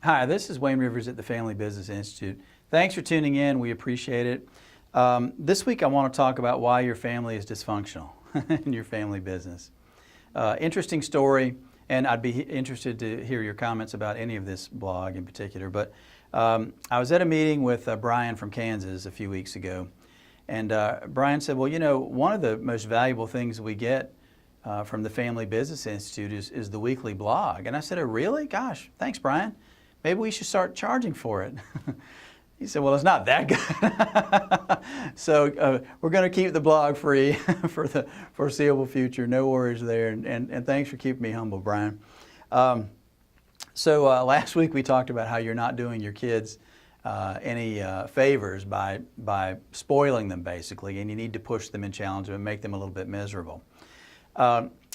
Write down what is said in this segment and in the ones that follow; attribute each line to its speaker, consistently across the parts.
Speaker 1: Hi, this is Wayne Rivers at the Family Business Institute. Thanks for tuning in. We appreciate it. This week I want to talk about why your family is dysfunctional in your family business. Interesting story, and I'd be interested to hear your comments about any of this blog in particular. But I was at a meeting with Brian from Kansas a few weeks ago, and Brian said, well, you know, one of the most valuable things we get from the Family Business Institute is the weekly blog. And I said, oh, really? Gosh, thanks, Brian. Maybe we should start charging for it. He said, well, it's not that good. So we're going to keep the blog free for the foreseeable future. No worries there. And thanks for keeping me humble, Brian. So last week we talked about how you're not doing your kids any favors by spoiling them, basically, and you need to push them and challenge them and make them a little bit miserable.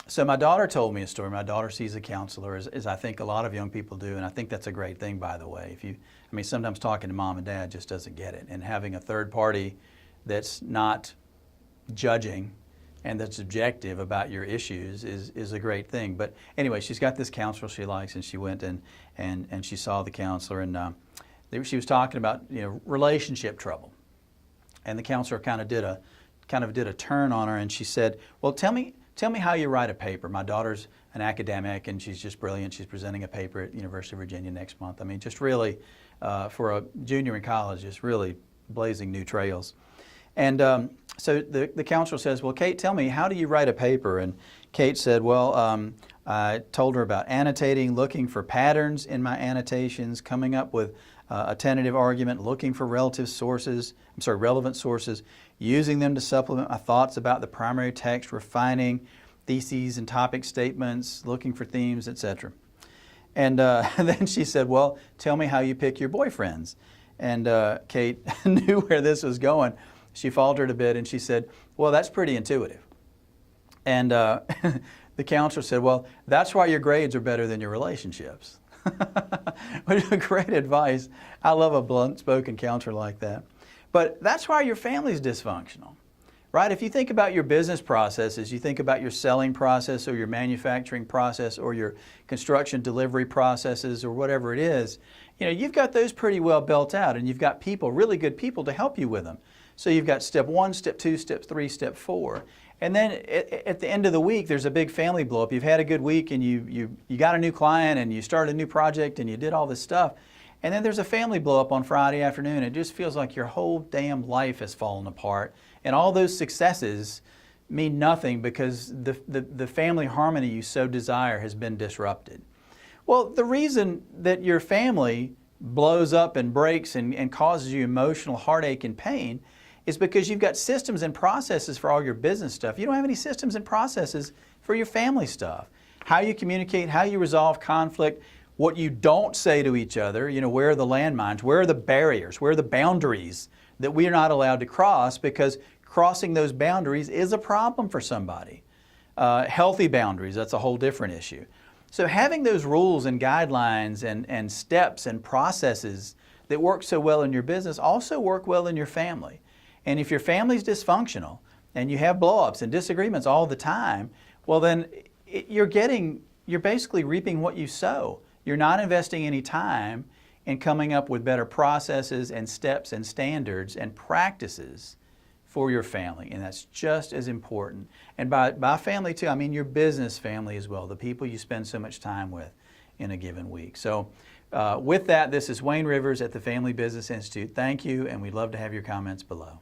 Speaker 1: So my daughter told me a story. My daughter sees a counselor, as I think a lot of young people do, and I think that's a great thing, by the way. Sometimes talking to mom and dad just doesn't get it, and having a third party that's not judging and that's objective about your issues is a great thing. But anyway, she's got this counselor she likes, and she went and she saw the counselor, and she was talking about, you know, relationship trouble, and the counselor kind of did a turn on her, and she said, well, tell me how you write a paper. My daughter's an academic, and she's just brilliant. She's presenting a paper at the University of Virginia next month. I mean, just really, for a junior in college, just really blazing new trails. And so the counselor says, well, Kate, tell me, how do you write a paper? And Kate said, well, I told her about annotating, looking for patterns in my annotations, coming up with a tentative argument, looking for relevant sources, using them to supplement my thoughts about the primary text, refining theses and topic statements, looking for themes, etc. And then she said, well, tell me how you pick your boyfriends. And Kate knew where this was going. She faltered a bit and she said, well, that's pretty intuitive. And the counselor said, well, that's why your grades are better than your relationships. Which is great advice. I love a blunt-spoken counselor like that. But that's why your family's dysfunctional, right? If you think about your business processes, you think about your selling process or your manufacturing process or your construction delivery processes or whatever it is, you know, you've got those pretty well built out, and you've got people, really good people, to help you with them. So you've got step 1, step 2, step 3, step 4. And then at the end of the week, there's a big family blow up. You've had a good week, and you got a new client, and you started a new project, and you did all this stuff. And then there's a family blow up on Friday afternoon. It just feels like your whole damn life has fallen apart. And all those successes mean nothing because the family harmony you so desire has been disrupted. Well, the reason that your family blows up and breaks and causes you emotional heartache and pain is because you've got systems and processes for all your business stuff. You don't have any systems and processes for your family stuff. How you communicate, how you resolve conflict, what you don't say to each other, you know, where are the landmines, where are the barriers, where are the boundaries that we are not allowed to cross, because crossing those boundaries is a problem for somebody. Healthy boundaries, that's a whole different issue. So having those rules and guidelines and steps and processes that work so well in your business also work well in your family. And if your family's dysfunctional and you have blow-ups and disagreements all the time, well then you're basically reaping what you sow. You're not investing any time in coming up with better processes and steps and standards and practices for your family, and that's just as important. And by family too, I mean your business family as well, the people you spend so much time with in a given week. So with that, this is Wayne Rivers at the Family Business Institute. Thank you, and we'd love to have your comments below.